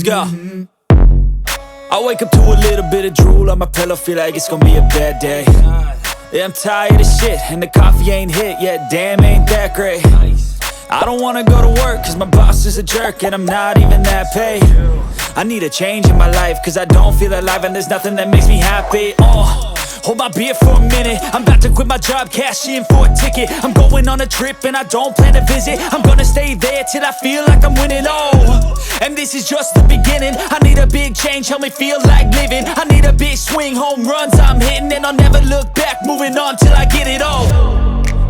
Let's go. I wake up to a little bit of drool on my pillow, feel like it's gonna be a bad day. Yeah, I'm tired of shit, and the coffee ain't hit yet, damn, ain't that great. I don't wanna go to work, cause my boss is a jerk, and I'm not even that paid. I need a change in my life, cause I don't feel alive, and there's nothing that makes me happy. Hold my beer for a minute, I'm about to quit my job, cash in for a ticket. I'm going on a trip and I don't plan to visit. I'm gonna stay there till I feel like I'm winning, and this is just the beginning. I need a big change, help me feel like living. I need a big swing, home runs I'm hitting, and I'll never look back, moving on till I get it all.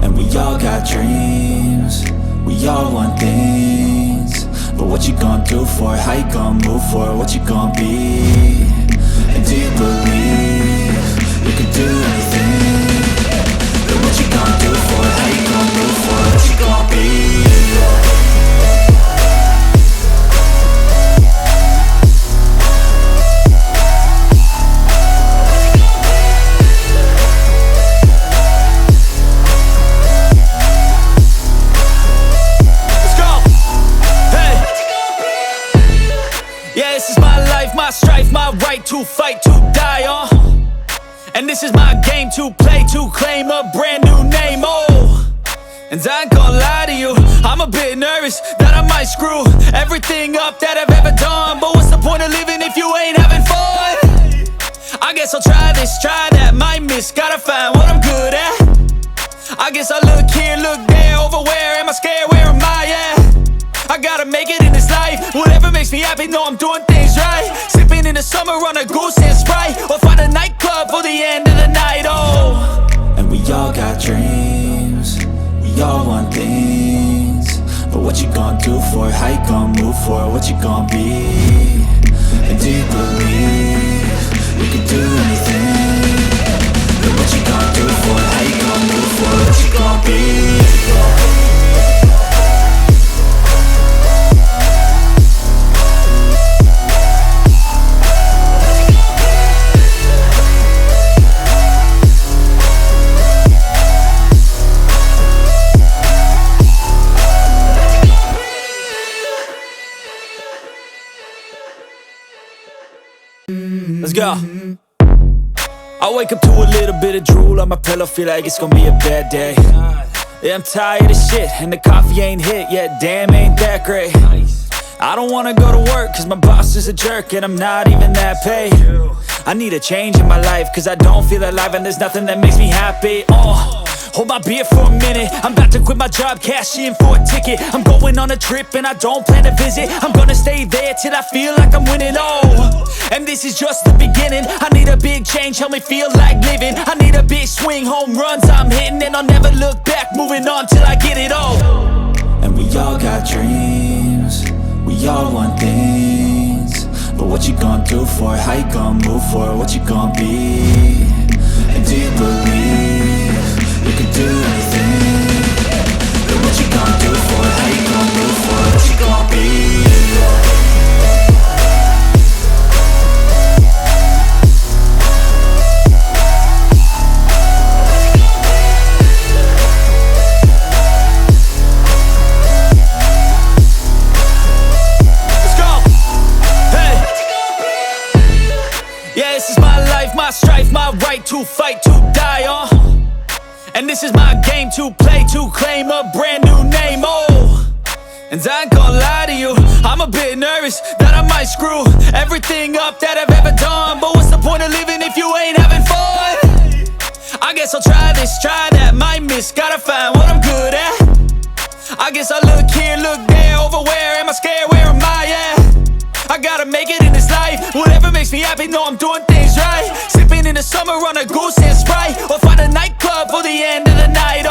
And we all got dreams, we all want things, but what you gonna do for it? How you gonna move for it? What you gonna be? And do you believe you can do anything? But what you gonna do for it? How you gonna move for it? What you gonna be? Yeah, this is my life, my strife, my right to fight, to die on. And this is my game to play, to claim a brand new name, And I ain't gonna lie to you, I'm a bit nervous that I might screw everything up that I've ever done. But what's the point of living if you ain't having fun? I guess I'll try this, try that, might miss, gotta find what I'm good at. I guess I look here, look there, over where am I scared, where am I at? I gotta make it in this life, whatever makes me happy, know I'm doing things right. Sipping in the summer on a goose and Sprite, or find a nightclub for the end of the night, And we all got dreams, we all want things, but what you gonna do for it? How you gonna move for it? What you gonna be? And do you believe you can do anything? But what you gonna do for it? How you gonna move for it? What you gonna be? Let's go. I wake up to a little bit of drool on my pillow, feel like it's gonna be a bad day. Yeah, I'm tired of shit, and the coffee ain't hit yet, damn, ain't that great. I don't wanna go to work, cause my boss is a jerk, and I'm not even that paid. I need a change in my life, cause I don't feel alive, and there's nothing that makes me happy. Hold my beer for a minute, I'm about to quit my job, cash in for a ticket. I'm going on a trip and I don't plan to visit. I'm gonna stay there till I feel like I'm winning, and this is just the beginning. I need a big change, help me feel like living. I need a big swing, home runs I'm hitting, and I'll never look back, moving on till I get it all. And we all got dreams, we all want things, but what you gonna do for it? How you gonna move for it? What you gonna be? And do you believe you can do anything? But what you gonna do for it? How you gonna move for it? What you gonna be? Yeah, this is my life, my strife, my right to fight, to die on. And this is my game to play, to claim a brand new name, And I ain't gonna lie to you, I'm a bit nervous that I might screw everything up that I've ever done. But what's the point of living if you ain't having fun? I guess I'll try this, try that, might miss, gotta find what I'm good at. I guess I look here, look there, over where am I scared, where am I at? I gotta make it in this life, whatever makes me happy, know I'm doing things right. Sipping in the summer on a goose and Sprite, or find a nightclub for the end of the night,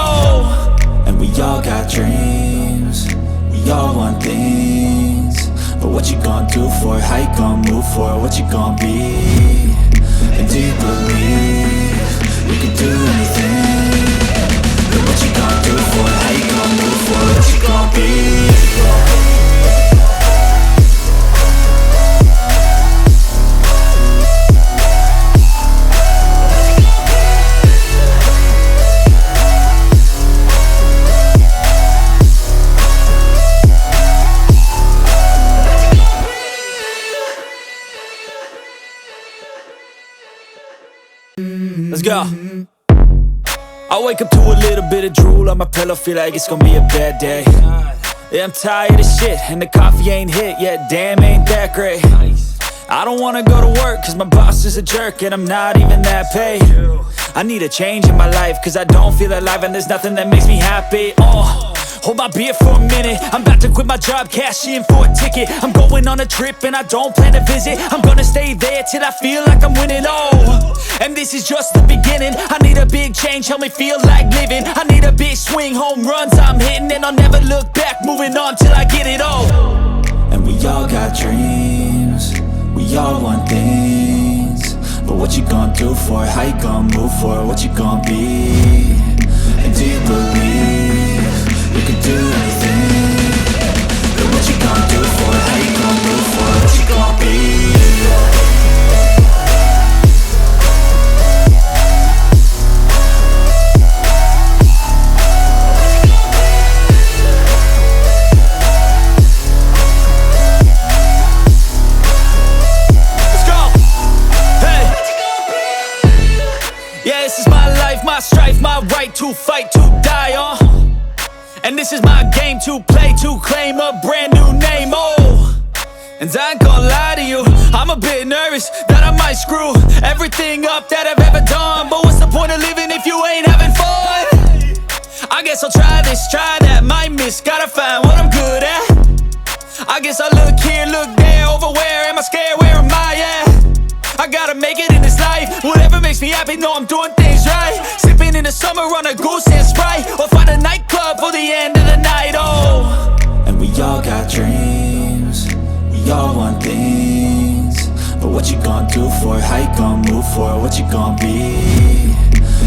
And we all got dreams, we all want things, but what you gonna do for it? How you gonna move for it? What you gonna be? And do you believe you can do anything? But what you gonna do for it? How you gonna move for it? What you gonna be? Let's go. I wake up to a little bit of drool on my pillow, feel like it's gonna be a bad day. Yeah, I'm tired of shit, and the coffee ain't hit yet, damn, ain't that great. I don't wanna go to work, cause my boss is a jerk, and I'm not even that paid. I need a change in my life, cause I don't feel alive, and there's nothing that makes me happy. Hold my beer for a minute, I'm about to quit my job, cash in for a ticket. I'm going on a trip and I don't plan to visit. I'm gonna stay there till I feel like I'm winning, and this is just the beginning. I need a big change, help me feel like living. I need a big swing, home runs I'm hitting, and I'll never look back, moving on till I get it all. And we all got dreams, we all want things, but what you gonna do for it? How you gonna move for it? What you gonna be? And do you believe you can do anything? But what you gonna do for it? How you gonna move for it? What you gonna be? Let's go! Hey! Yeah, this is my life, my strife, my right to fight, to die on. And this is my game to play, to claim a brand new name, And I ain't gonna lie to you, I'm a bit nervous that I might screw everything up that I've ever done. But what's the point of living if you ain't having fun? I guess I'll try this, try that, might miss, gotta find what I'm good at. I guess I look here, look there, over where am I scared, where am I at? I gotta make it in this life, whatever makes me happy, know I'm doing things right. Sipping in the summer on a goose and Sprite, or find a nightclub for the end of the night, And we all got dreams, we all want things, but what you gonna do for it? How you gonna move for it? What you gonna be?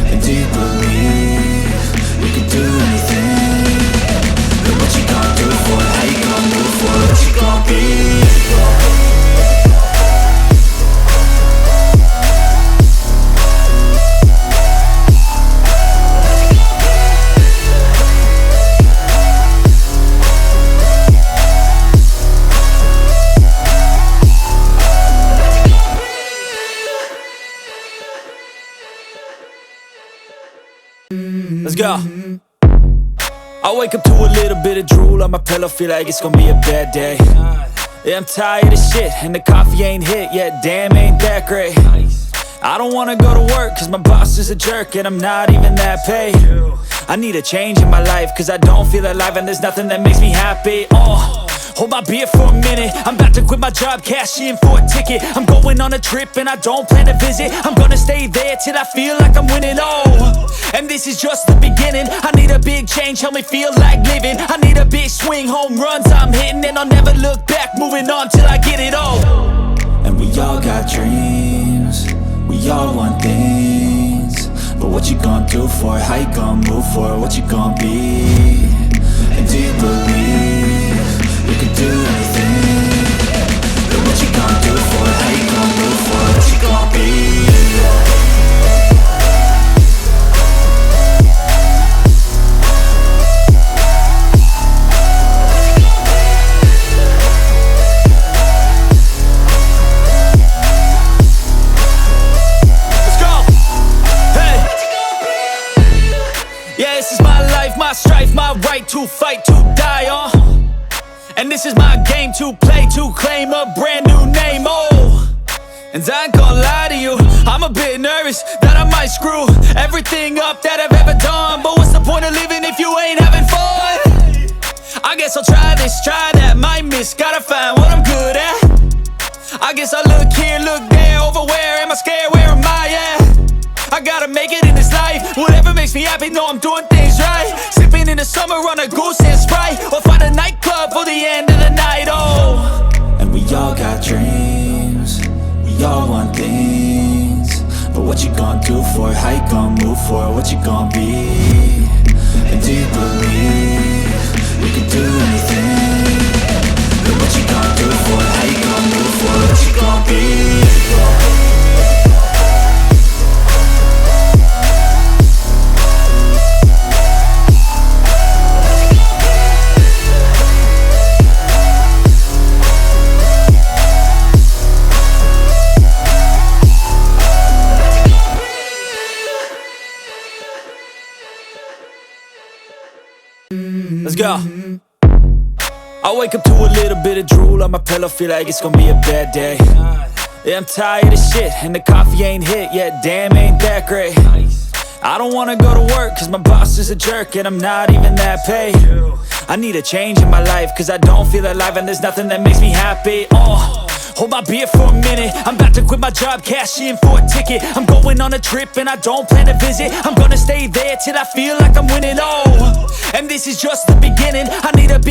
And do you believe you can do anything? But what you gonna do for it? How you gonna move for it? What you gonna be? Let's go. I wake up to a little bit of drool on my pillow, feel like it's gonna be a bad day. Yeah, I'm tired of shit, and the coffee ain't hit yet, damn, ain't that great. I don't wanna go to work, cause my boss is a jerk, and I'm not even that paid. I need a change in my life, cause I don't feel alive, and there's nothing that makes me happy. Hold my beer for a minute, I'm about to quit my job, cash in for a ticket. I'm going on a trip and I don't plan to visit. I'm gonna stay there till I feel like I'm winning, and this is just the beginning. I need a big change, help me feel like living. I need a big swing, home runs I'm hitting, and I'll never look back, moving on till I get it all. And we all got dreams, we all want things, but what you gonna do for it? How you gonna move for it? What you gonna be? And do you believe you can do anything? But what you gonna do for it? How you gonna move for it? What you gonna be? Let's go! Hey! Yeah, this is my life, my strife, my right to fight, to die on. And this is my game to play, to claim a brand new name, And I ain't gonna lie to you, I'm a bit nervous that I might screw everything up that I've ever done. But what's the point of living if you ain't having fun? I guess I'll try this, try that, might miss, gotta find what I'm good at. I guess I look here, look there, over where am I scared, where am I at? I gotta make it in this life, whatever makes me happy, know I'm doing things right. Sipping in the summer on a goose and Sprite, or find a nightclub for the end of the night, And we all got dreams, we all want things, but what you gonna do for it? How you gonna move for it? What you gonna be? And do you believe you can do anything? But what you gonna do for it? How you gonna move for it? What you gonna be? go. I wake up to a little bit of drool on my pillow, feel like it's gonna be a bad day. Yeah, I'm tired of shit, and the coffee ain't hit yet, damn, ain't that great. I don't wanna go to work, cause my boss is a jerk, and I'm not even that paid. I need a change in my life, cause I don't feel alive, and there's nothing that makes me happy. Hold my beer for a minute, I'm about to quit my job, cash in for a ticket. I'm going on a trip and I don't plan to visit. I'm gonna stay there till I feel like I'm winning, and this is just the beginning. I need a big